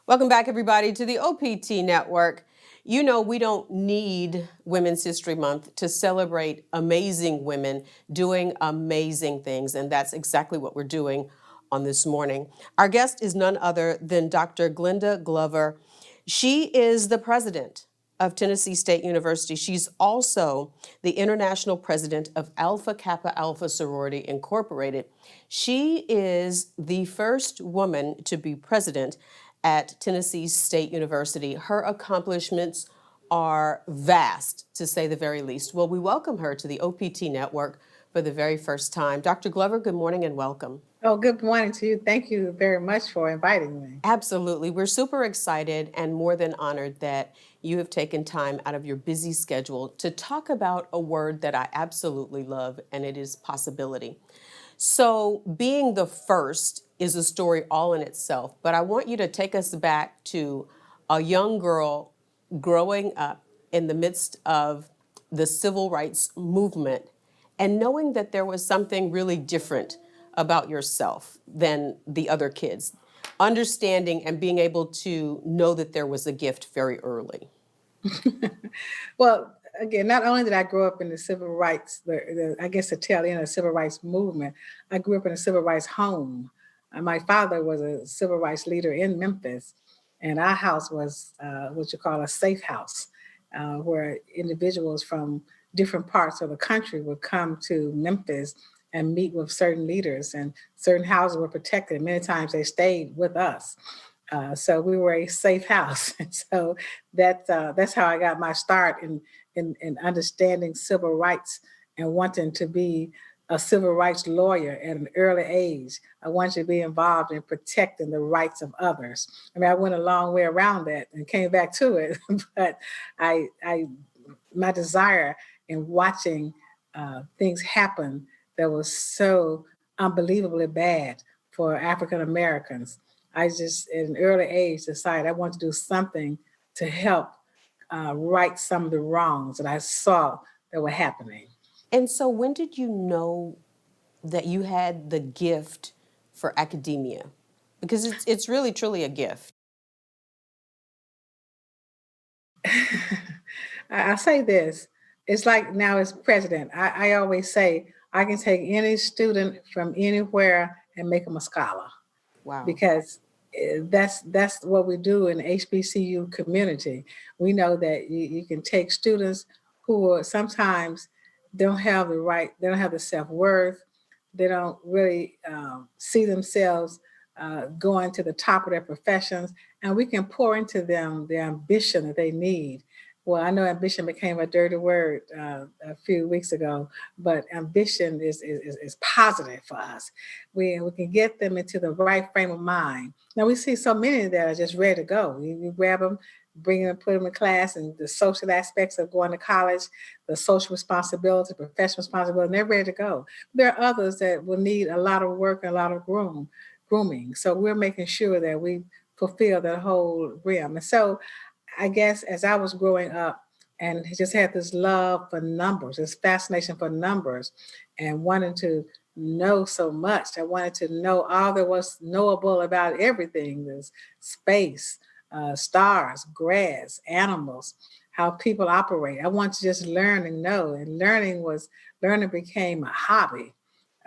Welcome back, everybody, to the OPT Network. You know, we don't need Women's History Month to celebrate amazing women doing amazing things, and that's exactly what we're doing on this morning. Our guest is none other than Dr. Glenda Glover. She is the president of Tennessee State University. She's also the international president of Alpha Kappa Alpha Sorority Incorporated. She is the first woman to be president at Tennessee State University. Her accomplishments are vast, to say the very least. Well, we welcome her to the OPT Network for the very first time. Dr. Glover, good morning and welcome. Oh, good morning to you. Thank you very much for inviting me. Absolutely. We're super excited and more than honored that you have taken time out of your busy schedule to talk about a word that I absolutely love, and it is possibility. So, being the first is a story all in itself, but I want you to take us back to a young girl growing up in the midst of the civil rights movement and knowing that there was something really different about yourself than the other kids, understanding and being able to know that there was a gift very early. Well, again, not only did I grow up in the civil rights, I guess the tail end of the civil rights movement, I grew up in a civil rights home. My father was a civil rights leader in Memphis, and our house was what you call a safe house, where individuals from different parts of the country would come to Memphis and meet with certain leaders, and certain houses were protected. Many times they stayed with us. So we were a safe house, and so that's how I got my start in understanding civil rights and wanting to be a civil rights lawyer at an early age. I wanted to be involved in protecting the rights of others. I mean, I went a long way around that and came back to it, but I my desire in watching things happen that was so unbelievably bad for African Americans. I just, at an early age, decided I want to do something to help right some of the wrongs that I saw that were happening. And so, when did you know that you had the gift for academia? Because it's really, truly a gift. I say this, it's like now as president, I always say I can take any student from anywhere and make them a scholar Wow. because that's what we do in the HBCU community. We know that you can take students who are sometimes don't have the right, they don't have the self worth, they don't really see themselves going to the top of their professions, and we can pour into them the ambition that they need. Well, I know ambition became a dirty word a few weeks ago, but ambition is positive for us. We can get them into the right frame of mind. Now, we see so many that are just ready to go. You grab them, bring them, put them in class, and the social aspects of going to college, the social responsibility, professional responsibility, and they're ready to go. There are others that will need a lot of work and a lot of grooming. So we're making sure that we fulfill that whole realm. And so I guess as I was growing up and just had this love for numbers, this fascination for numbers, and wanting to know so much. I wanted to know all there was knowable about everything: this space, stars, grass, animals, how people operate. I wanted to just learn and know. And learning became a hobby.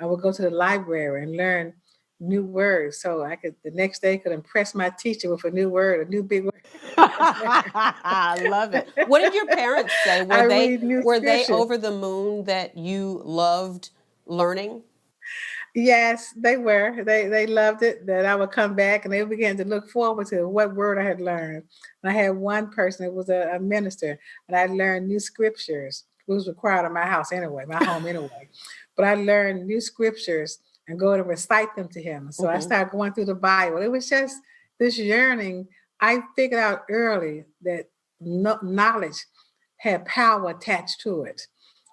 I would go to the library and learn new words so I could the next day could impress my teacher with a new word, a new big word. I love it. What did your parents say? I read new Were they scriptures. over the moon that you loved learning? Yes, they were. They loved it that I would come back and they began to look forward to what word I had learned. And I had one person, it was a minister, and I learned new scriptures. It was required in my house anyway, my home anyway. But I learned new scriptures and go to recite them to him. So I Hmm. started going through the Bible. It was just this yearning. I figured out early that knowledge had power attached to it.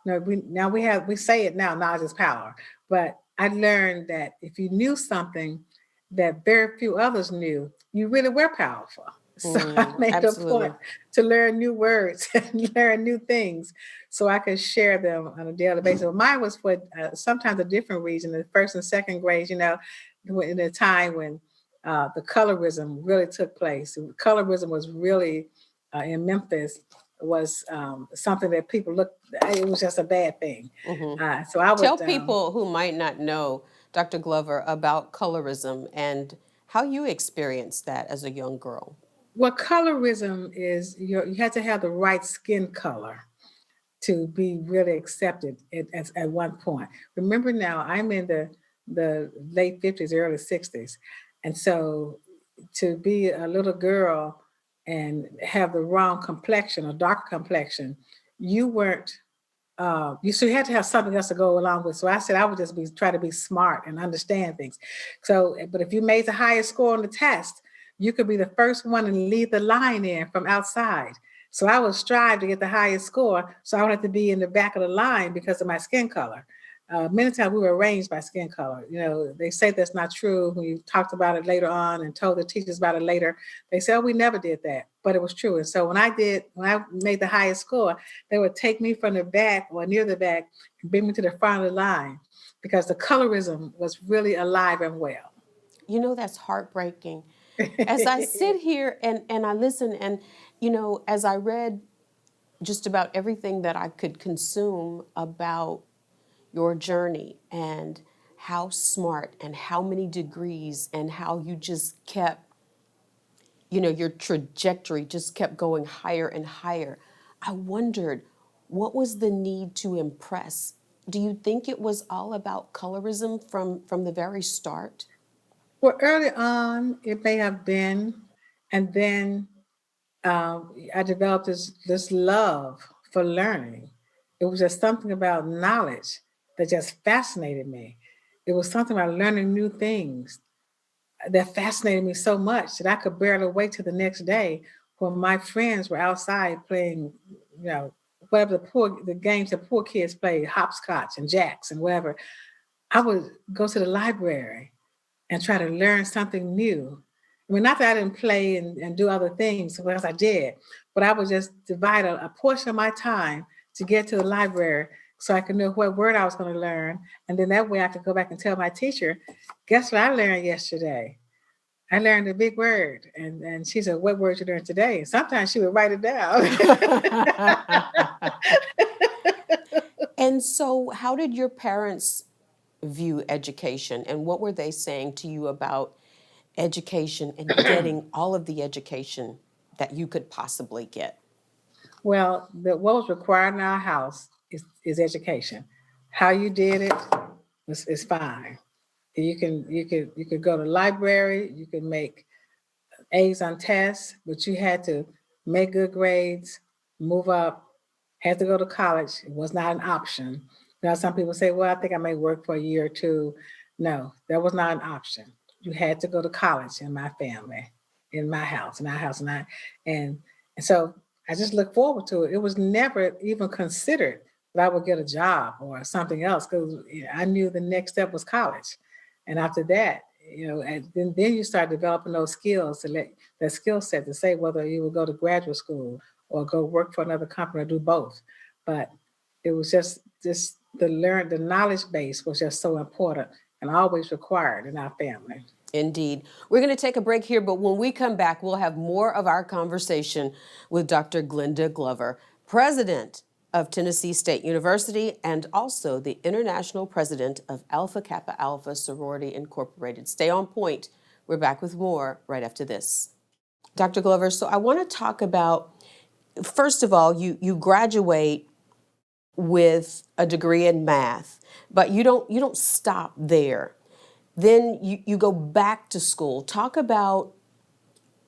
Now we say it now, knowledge is power. But I learned that if you knew something that very few others knew, you really were powerful. So I made a point Absolutely. to learn new words and learn new things so I could share them on a daily basis. Well, mine was for sometimes a different reason, the first and second grades, in the time when the colorism really took place. Colorism was really in Memphis was something that people looked. It was just a bad thing. So I Tell would. people who might not know, Dr. Glover, about colorism and how you experienced that as a young girl. Well, colorism is you have to have the right skin color to be really accepted at one point. Remember now, I'm in the late 50s, early 60s. And so to be a little girl and have the wrong complexion or dark complexion, you weren't so you had to have something else to go along with. So I said I would just be try to be smart and understand things. So, but if you made the highest score on the test, you could be the first one and lead the line in from outside. So I would strive to get the highest score. So I would have to be in the back of the line because of my skin color. Many times we were arranged by skin color. You know, they say that's not true. When you talked about it later on and told the teachers about it later, they said, oh, we never did that, but it was true. And so when I made the highest score, they would take me from the back or near the back and bring me to the front of the line because the colorism was really alive and well. You know, that's heartbreaking. As I sit here and I listen, and, you know, as I read just about everything that I could consume about your journey and how smart and how many degrees and how you just kept, you know, your trajectory just kept going higher and higher. I wondered, what was the need to impress? Do you think it was all about colorism from the very start? Well, early on, it may have been, and then I developed this love for learning. It was just something about knowledge that just fascinated me. It was something about learning new things that fascinated me so much that I could barely wait till the next day when my friends were outside playing, you know, whatever the games that poor kids play, hopscotch and jacks and whatever. I would go to the library and try to learn something new. I mean, not that I didn't play and do other things, because I did, but I would just divide a portion of my time to get to the library so I could know what word I was going to learn. And then that way I could go back and tell my teacher, guess what I learned yesterday? I learned a big word. And she said, what word you learned today? And sometimes she would write it down. And so, how did your parents view education, and what were they saying to you about education and getting all of the education that you could possibly get? Well, what was required in our house is education. How you did it is fine. You could go to the library, you could make A's on tests, but you had to make good grades, move up, had to go to college. It was not an option. Now some people say, well, I think I may work for a year or two. No, that was not an option. You had to go to college in my family, in my house, in our house, and and so I just look forward to it. It was never even considered that I would get a job or something else because I knew the next step was college. And after that, and then you start developing those skills to let that skill set to say whether you would go to graduate school or go work for another company or do both. But it was just the knowledge base was just so important and always required in our family. Indeed. We're going to take a break here, but when we come back, we'll have more of our conversation with Dr. Glenda Glover, president of Tennessee State University and also the international president of Alpha Kappa Alpha Sorority Incorporated. Stay on point. We're back with more right after this. Dr. Glover, so I want to talk about, first of all, you graduate with a degree in math, but you don't stop there. Then you go back to school. Talk about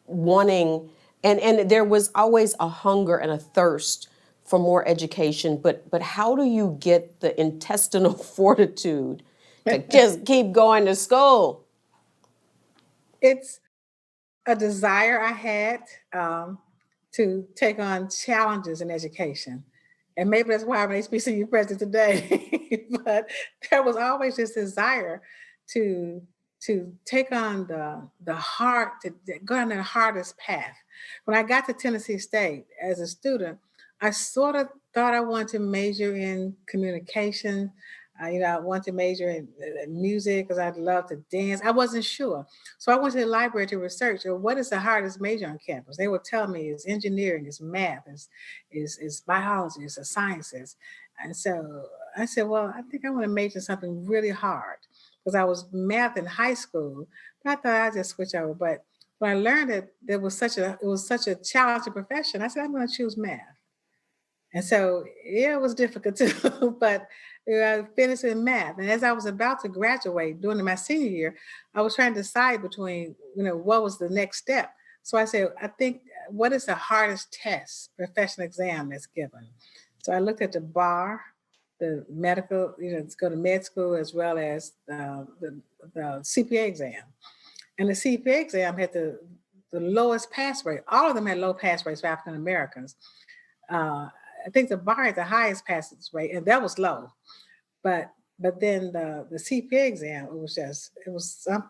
wanting, and there was always a hunger and a thirst for more education, but how do you get the intestinal fortitude to just keep going to school? It's a desire I had to take on challenges in education. And maybe that's why I'm an HBCU president today. But there was always this desire to take on the hard to go on the hardest path. When I got to Tennessee State as a student, I sort of thought I wanted to major in communication. I wanted to major in music because I'd love to dance. I wasn't sure. So I went to the library to research, what is the hardest major on campus? They would tell me it's engineering, it's math, it's biology, it's the sciences. And so I said, well, I think I want to major in something really hard because I was math in high school, but I thought I'd just switch over. But when I learned that it was such a challenging profession, I said, I'm going to choose math. And so yeah, it was difficult too, but I finished in math. And as I was about to graduate during my senior year, I was trying to decide between, what was the next step. So I said, I think, what is the hardest test, professional exam that's given? So I looked at the bar, the medical, to go to med school, as well as the CPA exam. And the CPA exam had the lowest pass rate. All of them had low pass rates for African Americans. Uh, I think the bar had the highest passage rate, and that was low. But then the CPA exam, it was some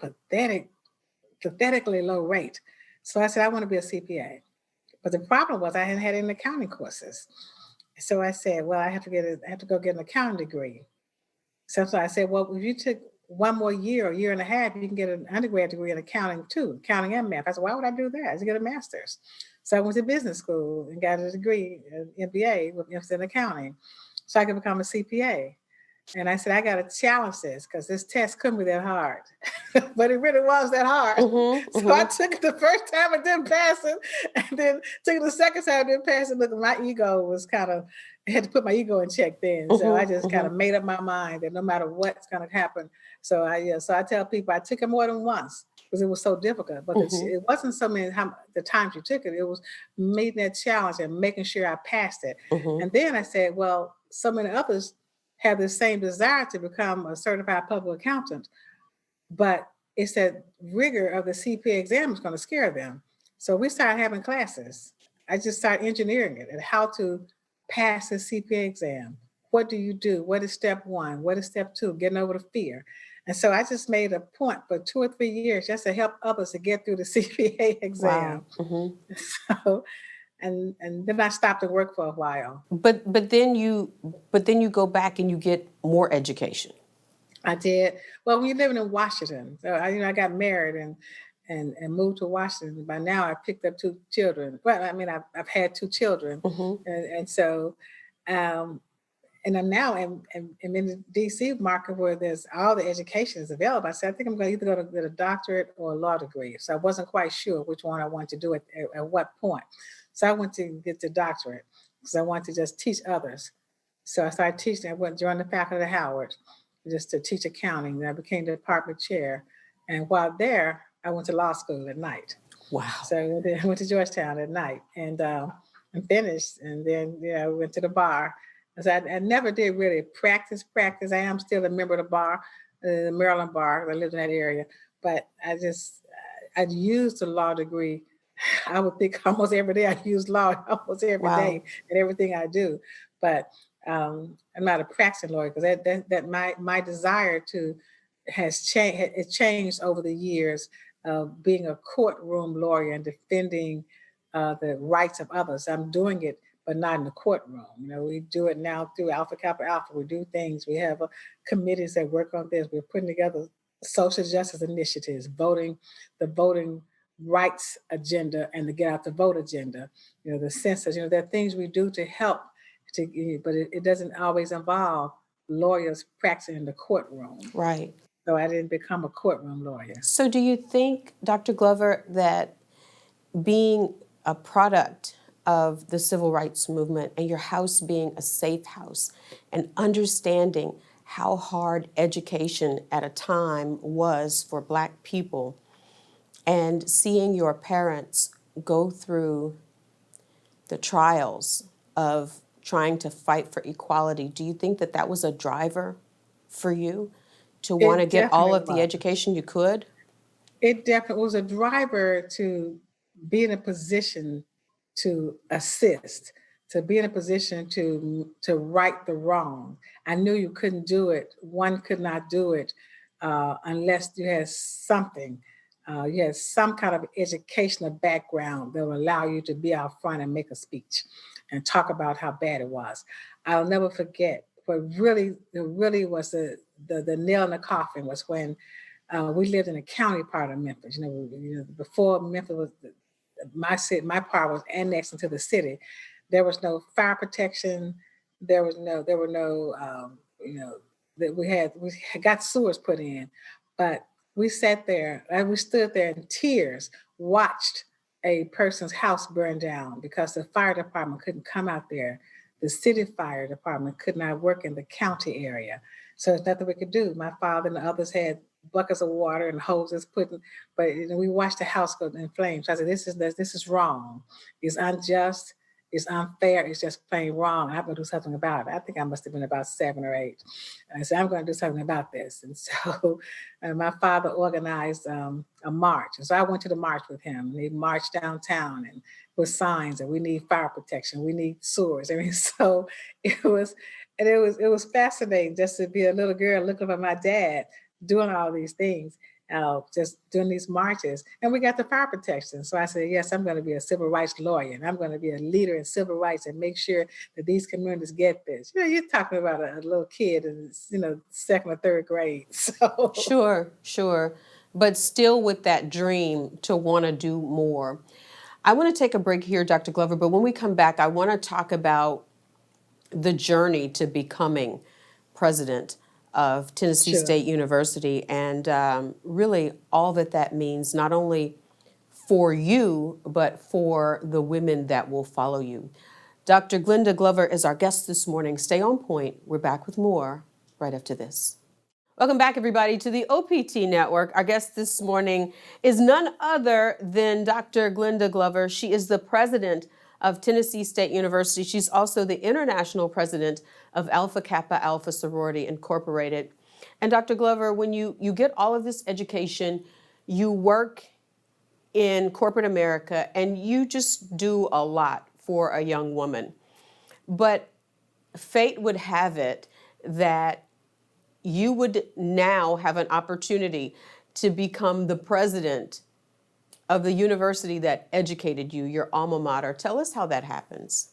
pathetically low rate. So I said I want to be a CPA. But the problem was I hadn't had any accounting courses. So I said, well, I have to go get an accounting degree. So I said, well, if you took one more year, a year and a half, you can get an undergrad degree in accounting too, accounting and math. I said, why would I do that? I should get a master's. So I went to business school and got a degree, an MBA with emphasis in accounting, so I could become a CPA. And I said, I got to challenge this because this test couldn't be that hard. But it really was that hard. So I took it the first time, I didn't pass it. And then took it the second time, I didn't pass it. Look, my ego was I had to put my ego in check then. So I just kind of made up my mind that no matter what's going to happen. So I tell people I took it more than once because it was so difficult. But it wasn't so many the times you took it. It was making that challenge and making sure I passed it. And then I said, well, so many others have the same desire to become a certified public accountant, but it's that rigor of the CPA exam is going to scare them. So we started having classes. I just started engineering it and how to pass the CPA exam. What do you do? What is step one? What is step two? Getting over the fear. And so I just made a point for 2 or 3 years just to help others to get through the CPA exam. Wow. So, and then I stopped to work for a while. But then you go back and you get more education. I did. Well, we living in Washington, so I got married and moved to Washington. By now, I picked up 2 children. Well, I mean, I've had 2 children, and so, and I'm now in the DC market where there's all the education is available. I said, I think I'm going to either go to get a doctorate or a law degree. So I wasn't quite sure which one I wanted to do at what point. So I went to get the doctorate because I wanted to just teach others. So I started teaching. I went joined the faculty at Howard just to teach accounting. And I became the department chair. And while there, I went to law school at night. Wow. So I went to Georgetown at night and finished. And then we went to the bar. Because I never did really practice. I am still a member of the bar, the Maryland bar. I lived in that area. But I used the law degree. I would think almost every day I use law almost every day in everything I do. But I'm not a practicing lawyer because that my desire has changed. It changed over the years of being a courtroom lawyer and defending the rights of others. I'm doing it, but not in the courtroom. We do it now through Alpha Kappa Alpha. We do things. We have committees that work on this. We're putting together social justice initiatives, the voting rights agenda and the get out the vote agenda. The census. There are things we do to help. But it doesn't always involve lawyers practicing in the courtroom. Right. So I didn't become a courtroom lawyer. So do you think, Dr. Glover, that being a product of the civil rights movement and your house being a safe house and understanding how hard education at a time was for Black people and seeing your parents go through the trials of trying to fight for equality, do you think that was a driver for you to want to get all of the education you could? It definitely was a driver to be in a position to assist, to be in a position to right the wrong. I knew you couldn't do it. One could not do it unless you had something. You had some kind of educational background that will allow you to be out front and make a speech and talk about how bad it was. I'll never forget really was the nail in the coffin was when we lived in a county part of Memphis. Before Memphis was my city, my part was annexed into the city. There was no fire protection. There were no, that we got sewers put in, but we sat there and we stood there in tears, watched a person's house burn down because the fire department couldn't come out there. The city fire department could not work in the county area. So there's nothing we could do. My father and the others had buckets of water and hoses putting, but we watched the house go in flames. So I said, this is wrong. It's unjust. It's unfair. It's just plain wrong. I'm going to do something about it. I think I must have been about 7 or 8. And I said, I'm going to do something about this. And so my father organized a march. And so I went to the march with him. And he marched downtown and with signs that we need fire protection. We need sewers. I mean, so it was, it was fascinating just to be a little girl looking at my dad doing all these things, just doing these marches. And we got the fire protection. So I said, yes, I'm going to be a civil rights lawyer and I'm going to be a leader in civil rights and make sure that these communities get this. You're talking about a little kid in, second or third grade. So Sure. But still with that dream to want to do more. I want to take a break here, Dr. Glover, but when we come back, I want to talk about the journey to becoming president of Tennessee sure. State University and really all that means, not only for you, but for the women that will follow you. Dr. Glenda Glover is our guest this morning. Stay on point. We're back with more right after this. Welcome back, everybody, to the OPT Network. Our guest this morning is none other than Dr. Glenda Glover. She is the president of Tennessee State University. She's also the international president of Alpha Kappa Alpha Sorority Incorporated. And Dr. Glover, when you get all of this education, you work in corporate America, and you just do a lot for a young woman. But fate would have it that you would now have an opportunity to become the president of the university that educated you, your alma mater. Tell us how that happens.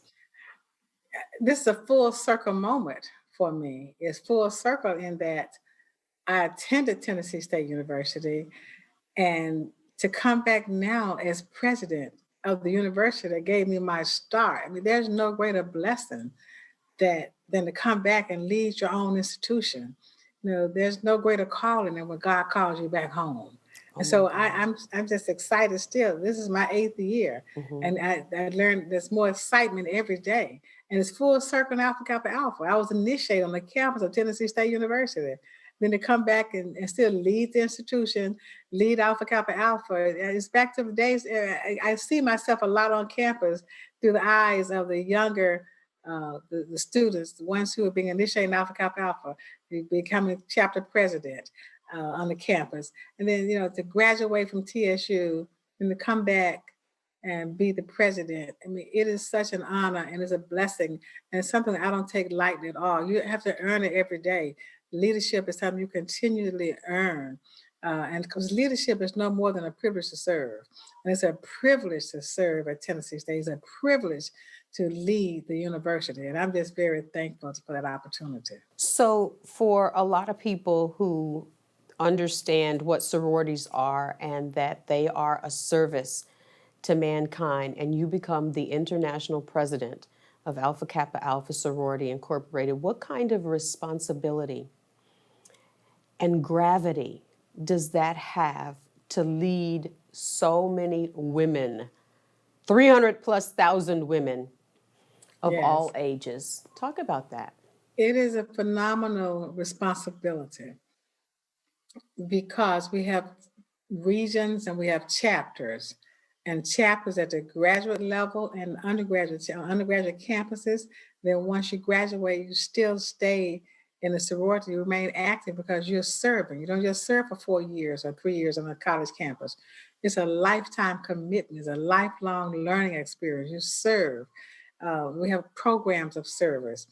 This is a full circle moment for me. It's full circle in that I attended Tennessee State University, and to come back now as president of the university that gave me my start. I mean, there's no greater blessing than to come back and lead your own institution. There's no greater calling than when God calls you back home. And so I'm just excited still. This is my 8th year. Mm-hmm. And I learned there's more excitement every day. And it's full circle Alpha Kappa Alpha. I was initiated on the campus of Tennessee State University. Then to come back and still lead the institution, lead Alpha Kappa Alpha. It's back to the days, I see myself a lot on campus through the eyes of the younger the students, the ones who are being initiated in Alpha Kappa Alpha, becoming chapter president on the campus. And then, to graduate from TSU and to come back and be the president. I mean, it is such an honor and it's a blessing and it's something I don't take lightly at all. You have to earn it every day. Leadership is something you continually earn. And because leadership is no more than a privilege to serve. And it's a privilege to serve at Tennessee State. It's a privilege to lead the university. And I'm just very thankful for that opportunity. So for a lot of people who understand what sororities are and that they are a service to mankind, and you become the international president of Alpha Kappa Alpha Sorority Incorporated, what kind of responsibility and gravity does that have to lead so many women, 300 plus thousand women of all ages? Talk about that. It is a phenomenal responsibility because we have regions and we have chapters and chapters at the graduate level and undergraduate campuses. Then once you graduate, you still stay in the sorority, you remain active because you're serving. You don't just serve for 4 years or 3 years on a college campus. It's a lifetime commitment. It's a lifelong learning experience. You serve. We have programs of service.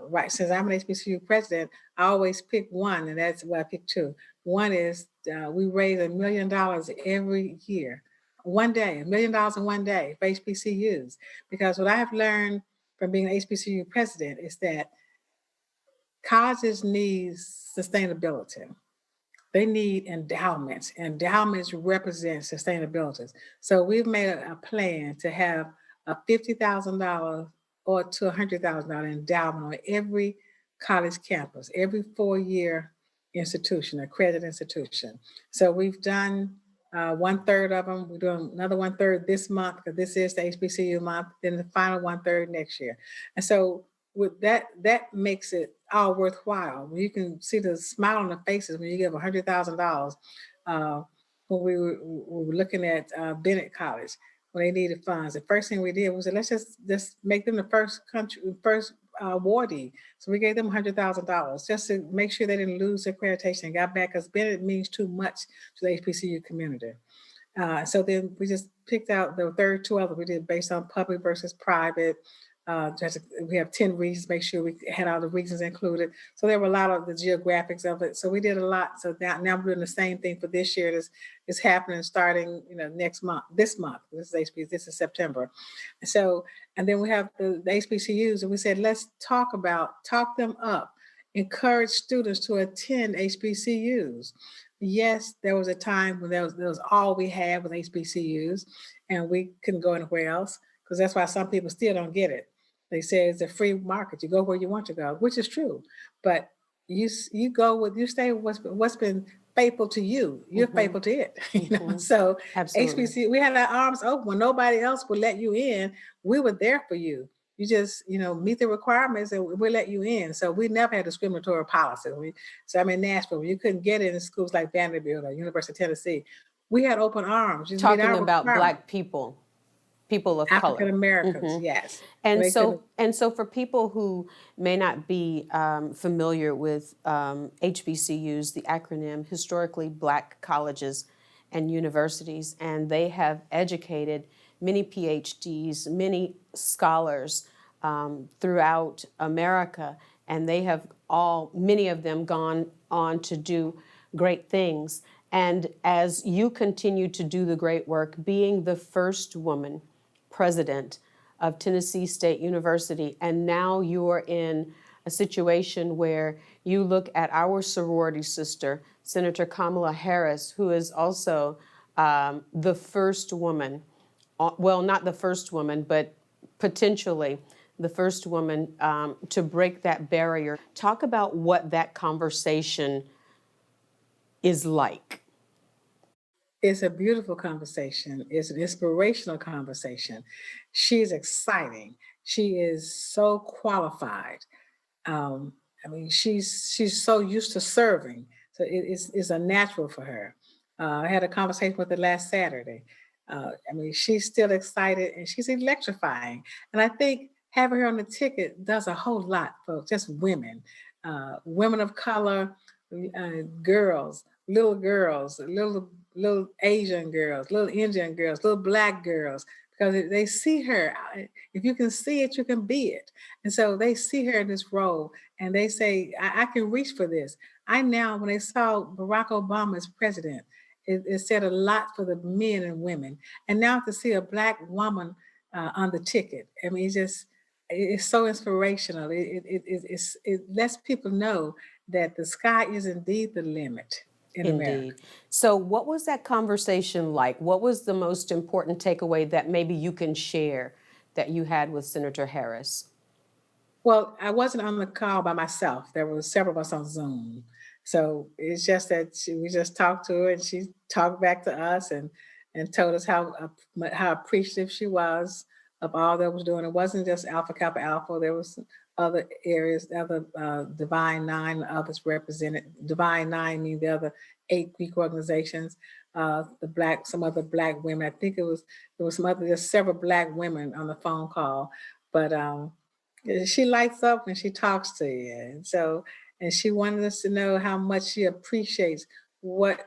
Right, since I'm an HBCU president, I always pick one, and that's what I pick 2. One is we raise $1 million every year. One day, $1 million in one day for HBCUs. Because what I have learned from being an HBCU president is that Colleges need sustainability. They need endowments. Endowments represent sustainability. So we've made a plan to have a $50,000 or to $100,000 endowment on every college campus, every 4-year institution, accredited institution. So we've done 1/3 of them. We're doing another 1/3 this month because this is the HBCU month. Then the final 1/3 next year. And so with that, that makes it all worthwhile. You can see the smile on the faces when you give $100,000. Uh, when we were looking at Bennett College when they needed funds, the first thing we did was let's just make them the first awardee. So we gave them $100,000 just to make sure they didn't lose accreditation and got back because Bennett means too much to the HBCU community. So then we just picked out the third two others we did based on public versus private. We have 10 reasons, make sure we had all the reasons included. So there were a lot of the geographics of it. So we did a lot. So now we're doing the same thing for this year. This is happening starting, next month, this month. This is HBC, this is September. So, and then we have the HBCUs, and we said, let's talk them up, encourage students to attend HBCUs. Yes, there was a time when that was all we had with HBCUs, and we couldn't go anywhere else because that's why some people still don't get it. They say it's a free market. You go where you want to go, which is true. But you stay with what's been faithful to you. You're faithful to it. So Absolutely. HBC, we had our arms open when nobody else would let you in. We were there for you. You just, meet the requirements and we'll let you in. So we never had discriminatory policy. So I'm in Nashville. You couldn't get in schools like Vanderbilt or University of Tennessee. We had open arms. Just meet Talking our about requirements. Black people of color. African Americans, yes. And They so, couldn't- and so for people who may not be familiar with HBCUs, the acronym, historically Black colleges and universities, and they have educated many PhDs, many scholars throughout America, and they have many of them gone on to do great things. And as you continue to do the great work, being the first woman president of Tennessee State University, and now you're in a situation where you look at our sorority sister, Senator Kamala Harris, who is also the first woman, well, not the first woman, but potentially the first woman to break that barrier. Talk about what that conversation is like. It's a beautiful conversation. It's an inspirational conversation. She's exciting. She is so qualified. Um, I mean, she's so used to serving, so it's a natural for her. I had a conversation with her last Saturday. I mean, she's still excited and she's electrifying. And I think having her on the ticket does a whole lot for just women of color, girls, little Asian girls, little Indian girls, little Black girls, because they see her. If you can see it, you can be it. And so they see her in this role and they say, I can reach for this. When they saw Barack Obama as president, it said a lot for the men and women. And now to see a Black woman on the ticket, I mean, it's so inspirational. It lets people know that the sky is indeed the limit in America. Indeed. So, what was that conversation like? What was the most important takeaway that maybe you can share that you had with Senator Harris? Well, I wasn't on the call by myself. There were several of us on Zoom. So it's just that we just talked to her and she talked back to us and told us how appreciative she was of all that was doing. It wasn't just Alpha Kappa Alpha. There was other areas, other Divine Nine, others represented. Divine Nine mean the other 8 Greek organizations. Some other Black women. I think there's several Black women on the phone call, but she lights up when she talks to you. And she wanted us to know how much she appreciates what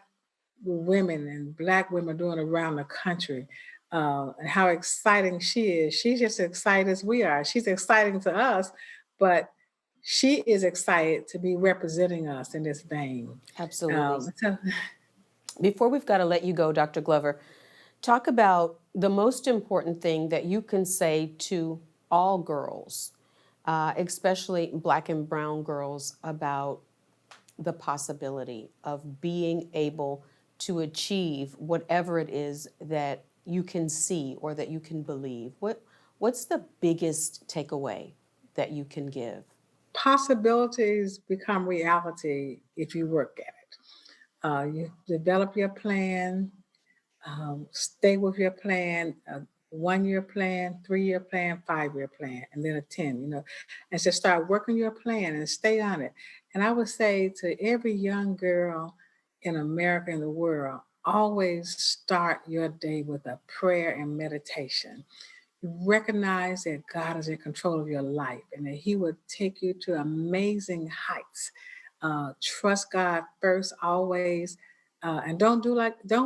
women and Black women are doing around the country, and how exciting she is. She's just as excited as we are. She's exciting to us, but she is excited to be representing us in this vein. Absolutely. So Before we've got to let you go, Dr. Glover, talk about the most important thing that you can say to all girls especially Black and brown girls, about the possibility of being able to achieve whatever it is that you can see or that you can believe? What's the biggest takeaway that you can give? Possibilities become reality if you work at it. You develop your plan, stay with your plan, 1 year plan, 3 year plan, 5 year plan, and then a 10, and just start working your plan and stay on it. And I would say to every young girl in America and the world, always start your day with a prayer and meditation. Recognize that God is in control of your life and that He will take you to amazing heights. Trust God first, always, and don't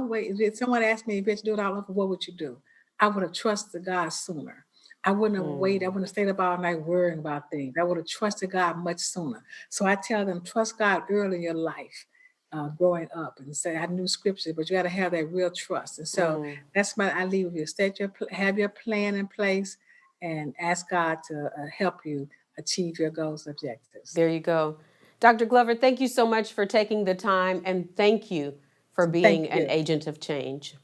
wait. If someone asked me, if you do it all over, what would you do? I would have trusted God sooner. I wouldn't have waited. I Mm, wouldn't have stayed up all night worrying about things. I would have trusted God much sooner. So I tell them, trust God early in your life, growing up, and say I knew scripture, but you got to have that real trust. And so mm. that's what I leave with you. Have your plan in place, and ask God to help you achieve your goals and objectives. There you go. Dr. Glover, thank you so much for taking the time, and thank you for being Thank an you. agent of change.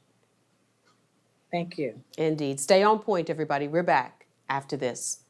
Thank you. Indeed. Stay on point, everybody. We're back after this.